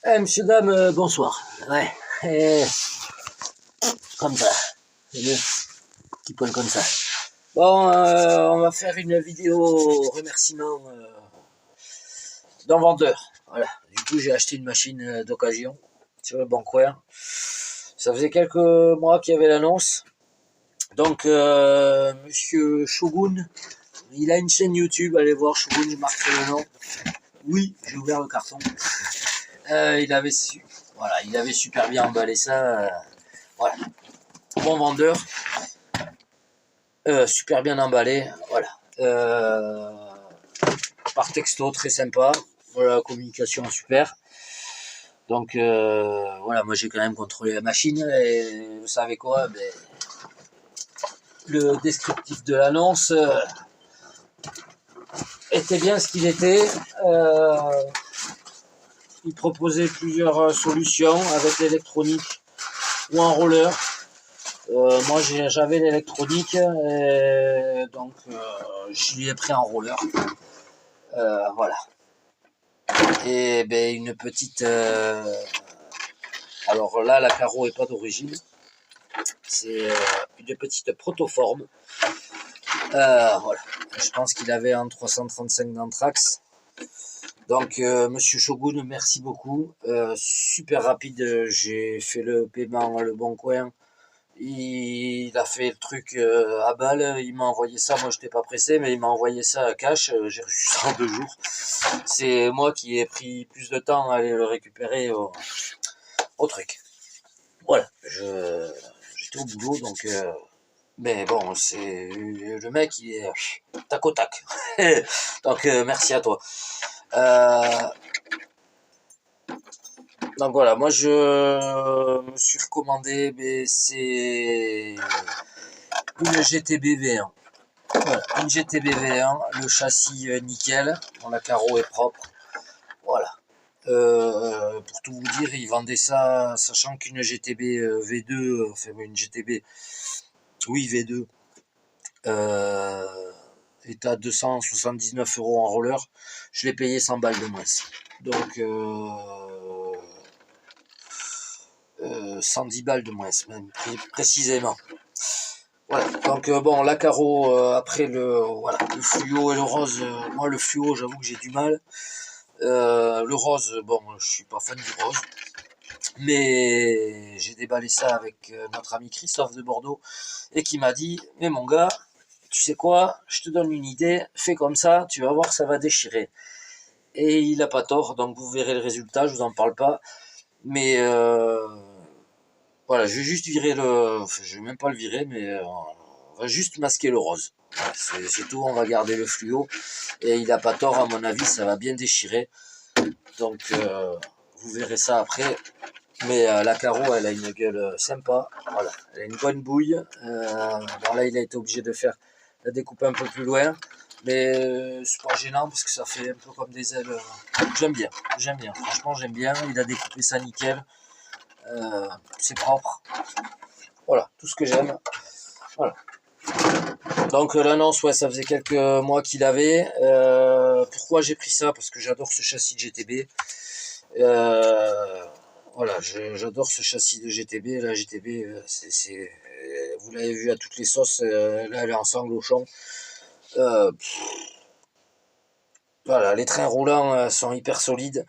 Monsieur, dame, bonsoir. Ouais, comme ça. C'est mieux. Petit point comme ça. Bon, on va faire une vidéo remerciement d'un vendeur. Voilà. Du coup, j'ai acheté une machine d'occasion sur le bon coin. Ça faisait quelques mois qu'il y avait l'annonce. Donc, monsieur Shogun, il a une chaîne YouTube. Allez voir Shogun, je marquerai le nom. Oui, j'ai ouvert le carton. Il avait super bien emballé ça. Voilà. Bon vendeur. Super bien emballé. Voilà. Par texto, très sympa. Voilà, communication super. Donc voilà, moi j'ai quand même contrôlé la machine et vous savez quoi, le descriptif de l'annonce était bien ce qu'il était. Il proposait plusieurs solutions avec l'électronique ou en roller. Moi j'avais l'électronique, donc je l'ai pris en roller. Voilà. Et une petite. Alors là, la carreau est pas d'origine. C'est une petite protoforme. Voilà. Je pense qu'il avait un 335 d'anthrax. Donc, monsieur Shogun, merci beaucoup. Super rapide. J'ai fait le paiement Le Bon Coin. Il a fait le truc à balle. Il m'a envoyé ça. Moi, je n'étais pas pressé, mais il m'a envoyé ça à cash. J'ai reçu ça en 2 jours. C'est moi qui ai pris plus de temps à aller le récupérer au truc. Voilà. J'étais au boulot, donc. Mais bon, c'est le mec, il est tac au tac. Donc, merci à toi. Donc voilà, moi je me suis recommandé, mais c'est une GTB V1. Voilà, une GTB V1, le châssis nickel, bon, la carreau est propre. Voilà. Pour tout vous dire, ils vendaient ça, sachant qu'une GTB V2, enfin une GTB, oui V2, est à 279 € en roller. Je l'ai payé 100 balles de moins. Donc 110 balles de moins, même précisément. Voilà. Donc bon, la carreau après le fluo et le rose. Moi le fluo, j'avoue que j'ai du mal. Le rose, bon, je suis pas fan du rose. Mais j'ai déballé ça avec notre ami Christophe de Bordeaux et qui m'a dit, mais mon gars, tu sais quoi, je te donne une idée, fais comme ça, tu vas voir, ça va déchirer. Et il a pas tort, donc vous verrez le résultat, je vous en parle pas. Mais voilà, je vais juste virer je vais même pas le virer, mais on va juste masquer le rose. C'est tout, on va garder le fluo. Et il a pas tort, à mon avis, ça va bien déchirer. Donc vous verrez ça après. Mais la carreau, elle a une gueule sympa. Voilà, elle a une bonne bouille. Bon là, il a été obligé de faire la découpe un peu plus loin. Mais c'est pas gênant parce que ça fait un peu comme des ailes. J'aime bien, j'aime bien. Franchement, j'aime bien. Il a découpé ça nickel. C'est propre. Voilà, tout ce que j'aime. Voilà. Donc l'annonce, ouais, ça faisait quelques mois qu'il avait. Pourquoi j'ai pris ça? Parce que j'adore ce châssis de GTB. Voilà, j'adore ce châssis de GTB. La GTB, vous l'avez vu à toutes les sauces. Là, elle est en sanglochon. Voilà, les trains roulants sont hyper solides.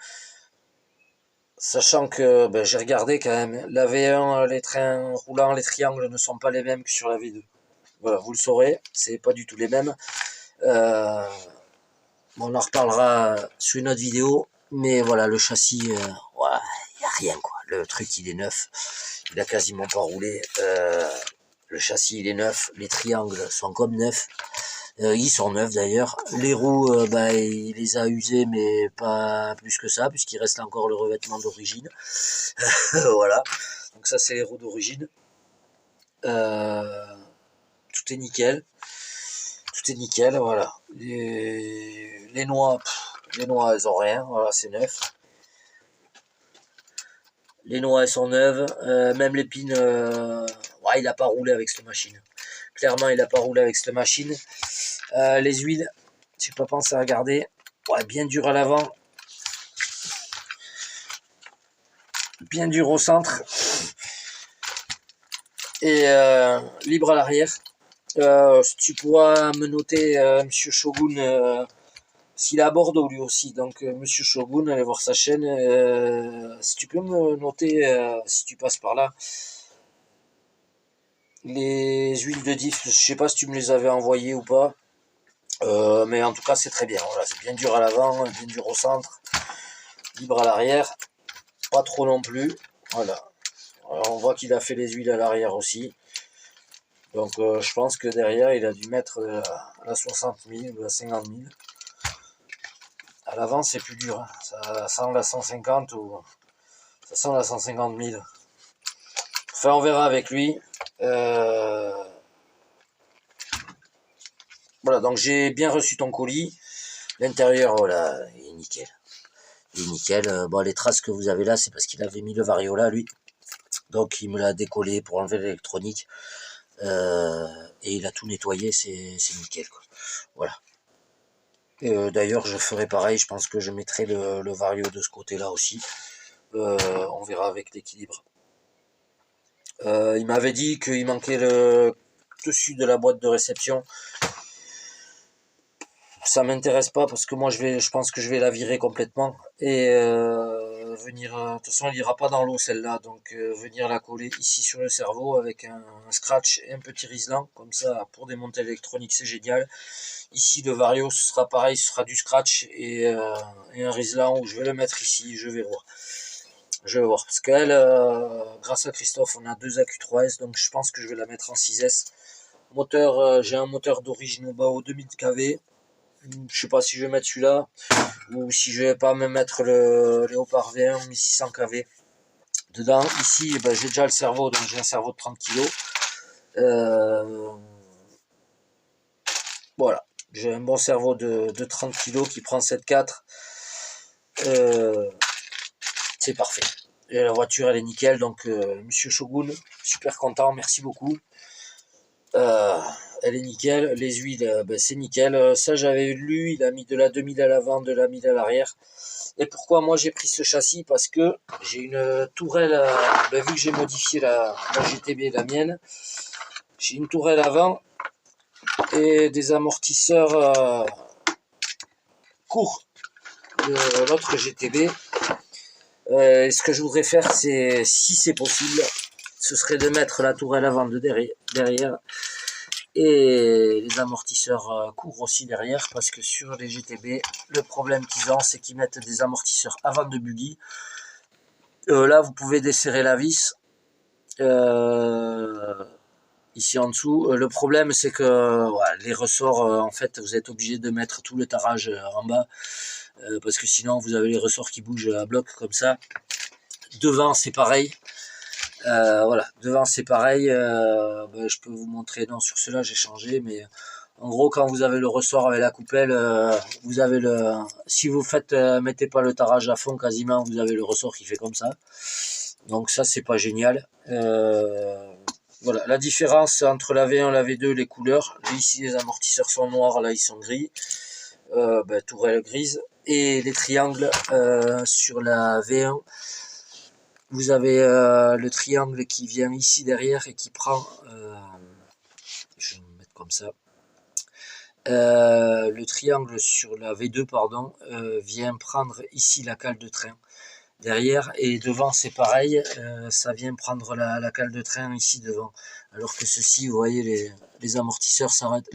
Sachant que j'ai regardé quand même. La V1, les trains roulants, les triangles ne sont pas les mêmes que sur la V2. Voilà, vous le saurez, c'est pas du tout les mêmes. On en reparlera sur une autre vidéo. Mais voilà, le châssis, ouais, il n'y a rien quoi. Le truc il est neuf. Il a quasiment pas roulé. Le châssis il est neuf. Les triangles sont comme neufs. Ils sont neufs d'ailleurs. Les roues, il les a usées, mais pas plus que ça, puisqu'il reste encore le revêtement d'origine. Voilà. Donc ça, c'est les roues d'origine. Tout est nickel. Tout est nickel, voilà. Les noix, elles ont rien. Voilà, c'est neuf. Les noix, elles sont neuves. Même l'épine, ouais, il n'a pas roulé avec cette machine. Clairement, il n'a pas roulé avec cette machine. Les huiles, j'ai pas pensé à regarder. Ouais, bien dur à l'avant. bien dur au centre et libre à l'arrière. Si tu pourras me noter Monsieur Shogun, s'il est à Bordeaux lui aussi, donc Monsieur Shogun, allez voir sa chaîne. Si tu peux me noter, si tu passes par là, les huiles de diff, je sais pas si tu me les avais envoyées ou pas, mais en tout cas c'est très bien. Voilà, c'est bien dur à l'avant, bien dur au centre, libre à l'arrière, pas trop non plus. Voilà. Alors, on voit qu'il a fait les huiles à l'arrière aussi. Donc je pense que derrière il a dû mettre la 60 000 ou la 50 000. À l'avant c'est plus dur, hein. Ça sent la 150 ou ça sent la 150 000. Enfin on verra avec lui. Voilà, donc j'ai bien reçu ton colis. L'intérieur, voilà, il est nickel. Il est nickel. Bon, les traces que vous avez là, c'est parce qu'il avait mis le variola, lui. Donc il me l'a décollé pour enlever l'électronique. Et il a tout nettoyé, c'est nickel, quoi. Voilà. D'ailleurs, je ferai pareil, je pense que je mettrai le vario de ce côté-là aussi. On verra avec l'équilibre. Il m'avait dit qu'il manquait le dessus de la boîte de réception. Ça m'intéresse pas parce que moi je pense que je vais la virer complètement et venir. De toute façon, elle ira pas dans l'eau celle-là, donc venir la coller ici sur le cerveau avec un scratch et un petit riselant comme ça pour démonter l'électronique, c'est génial. Ici le vario ce sera pareil, ce sera du scratch et un riselant où je vais le mettre ici, je vais voir. Je vais voir parce qu'elle, grâce à Christophe, on a deux AQ3S, donc je pense que je vais la mettre en 6S. Moteur, j'ai un moteur d'origine Bao 2000 kV. Je sais pas si je vais mettre celui-là ou si je vais pas me mettre le Léopard V1 1600 kV dedans. Ici, ben, j'ai déjà le cerveau, donc j'ai un cerveau de 30 kg. Voilà, j'ai un bon cerveau de 30 kg qui prend 7,4. C'est parfait. Et la voiture, elle est nickel, donc Monsieur Shogun, super content, merci beaucoup. Elle est nickel, les huiles, ben, c'est nickel. Ça, j'avais lu, il a mis de la 2000 à l'avant, de la 1000 à l'arrière. Et pourquoi moi j'ai pris ce châssis? Parce que j'ai une tourelle, ben, vu que j'ai modifié la GTB, la mienne, j'ai une tourelle avant et des amortisseurs courts de l'autre GTB. Ce que je voudrais faire, c'est, si c'est possible, ce serait de mettre la tourelle avant de derrière et les amortisseurs courts aussi derrière, parce que sur les GTB, le problème qu'ils ont, c'est qu'ils mettent des amortisseurs avant de buggy. Là, vous pouvez desserrer la vis ici en dessous. Le problème, c'est que voilà, les ressorts, en fait, vous êtes obligé de mettre tout le tarage en bas, parce que sinon, vous avez les ressorts qui bougent à bloc comme ça. Devant, c'est pareil. Voilà, devant c'est pareil. Ben, je peux vous montrer. Non, sur cela j'ai changé, mais en gros, quand vous avez le ressort avec la coupelle, vous avez le. Si vous faites, mettez pas le tarage à fond, quasiment, vous avez le ressort qui fait comme ça. Donc ça, c'est pas génial. Voilà, la différence entre la V1 et la V2, les couleurs. Ici, les amortisseurs sont noirs, là ils sont gris. Ben, tourelle grise. Et les triangles sur la V1. Vous avez le triangle qui vient ici derrière et qui prend, je vais me mettre comme ça, le triangle sur la V2 pardon, vient prendre ici la cale de train derrière et devant c'est pareil, ça vient prendre la cale de train ici devant, alors que ceci vous voyez les amortisseurs s'arrêtent,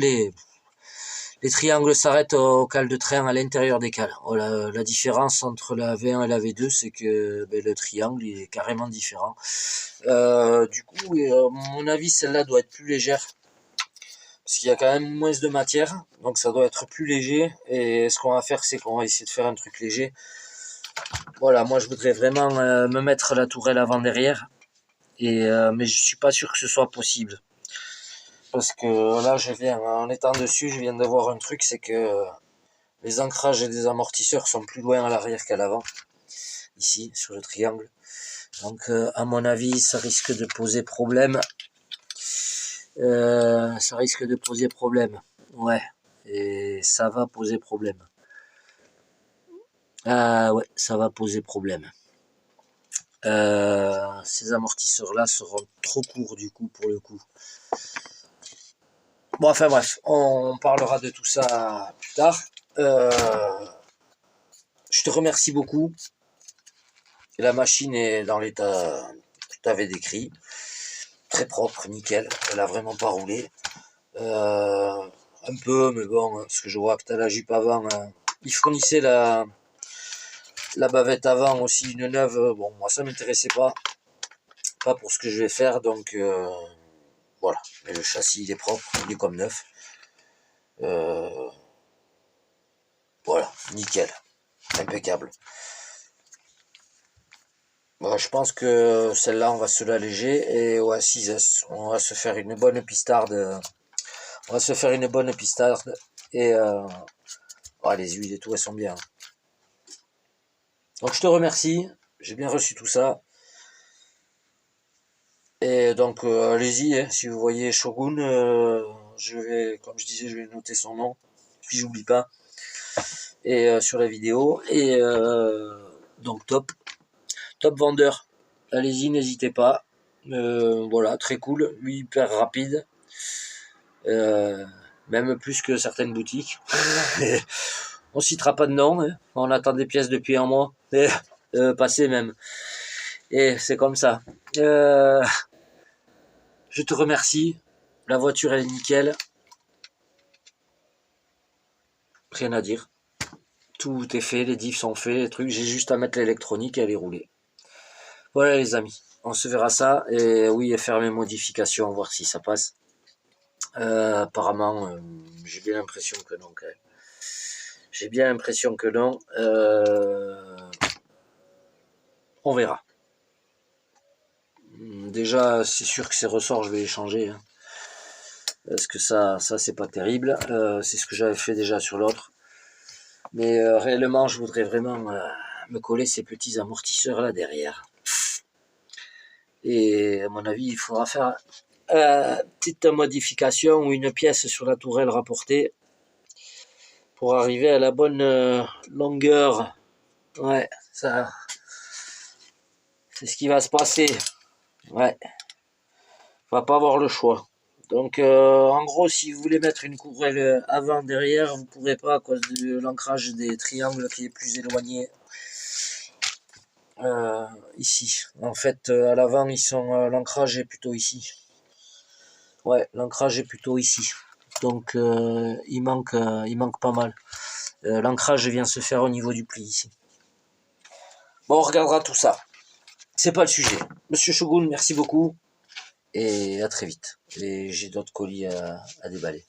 les triangles s'arrêtent aux cales de train à l'intérieur des cales. Voilà, la différence entre la V1 et la V2, c'est que ben, le triangle il est carrément différent. Du coup, à mon avis, celle-là doit être plus légère. Parce qu'il y a quand même moins de matière. Donc ça doit être plus léger. Et ce qu'on va faire, c'est qu'on va essayer de faire un truc léger. Voilà, moi je voudrais vraiment me mettre la tourelle avant-derrière. Mais je suis pas sûr que ce soit possible. Parce que là, en étant dessus, je viens de voir un truc, c'est que les ancrages des amortisseurs sont plus loin à l'arrière qu'à l'avant, ici, sur le triangle. Donc, à mon avis, ça risque de poser problème. Ça risque de poser problème. Ouais, et ça va poser problème. Ah ouais, ça va poser problème. Ces amortisseurs là seront trop courts du coup pour le coup. Bon, enfin bref, on parlera de tout ça plus tard. Je te remercie beaucoup. La machine est dans l'état que tu avais décrit. Très propre, nickel. Elle a vraiment pas roulé. Un peu, mais bon, parce que je vois que tu as la jupe avant. Il fournissait la bavette avant aussi, une neuve. Bon, moi ça m'intéressait pas pour ce que je vais faire, donc voilà. Mais le châssis il est propre, il est comme neuf. Voilà, nickel, impeccable. Bon, je pense que celle-là on va se l'alléger et ouais 6S, on va se faire une bonne pistarde. On va se faire une bonne pistarde et oh, les huiles et tout elles sont bien. Donc je te remercie, j'ai bien reçu tout ça. Et donc allez-y, hein, si vous voyez Shogun, je vais, comme je disais, je vais noter son nom, puis j'oublie pas. Et sur la vidéo. Et donc top vendeur. Allez-y, n'hésitez pas. Voilà, très cool, lui hyper rapide. Même plus que certaines boutiques. On citera pas de nom, hein. On attend des pièces depuis un mois. Passé même. Et c'est comme ça. Je te remercie. La voiture elle est nickel. Rien à dire. Tout est fait, les diffs sont faits, les trucs. J'ai juste à mettre l'électronique et à les rouler. Voilà les amis. On se verra ça. Et oui, et faire mes modifications, voir si ça passe. Apparemment, j'ai bien l'impression que non quand même. J'ai bien l'impression que non. On verra. Déjà, c'est sûr que ces ressorts, je vais les changer. Hein. Parce que ça c'est pas terrible. C'est ce que j'avais fait déjà sur l'autre. Mais réellement, je voudrais vraiment me coller ces petits amortisseurs là derrière. Et à mon avis, il faudra faire petite modification ou une pièce sur la tourelle rapportée pour arriver à la bonne longueur. Ouais, ça, c'est ce qui va se passer. Ouais, on va pas avoir le choix. Donc, en gros, si vous voulez mettre une courelle avant, derrière, vous pourrez pas à cause de l'ancrage des triangles qui est plus éloigné. Ici, en fait, à l'avant, ils sont l'ancrage est plutôt ici. Ouais, l'ancrage est plutôt ici. Donc, il manque pas mal. L'ancrage vient se faire au niveau du pli ici. Bon, on regardera tout ça. C'est pas le sujet. Monsieur Shogun, merci beaucoup. Et à très vite. Et j'ai d'autres colis à déballer.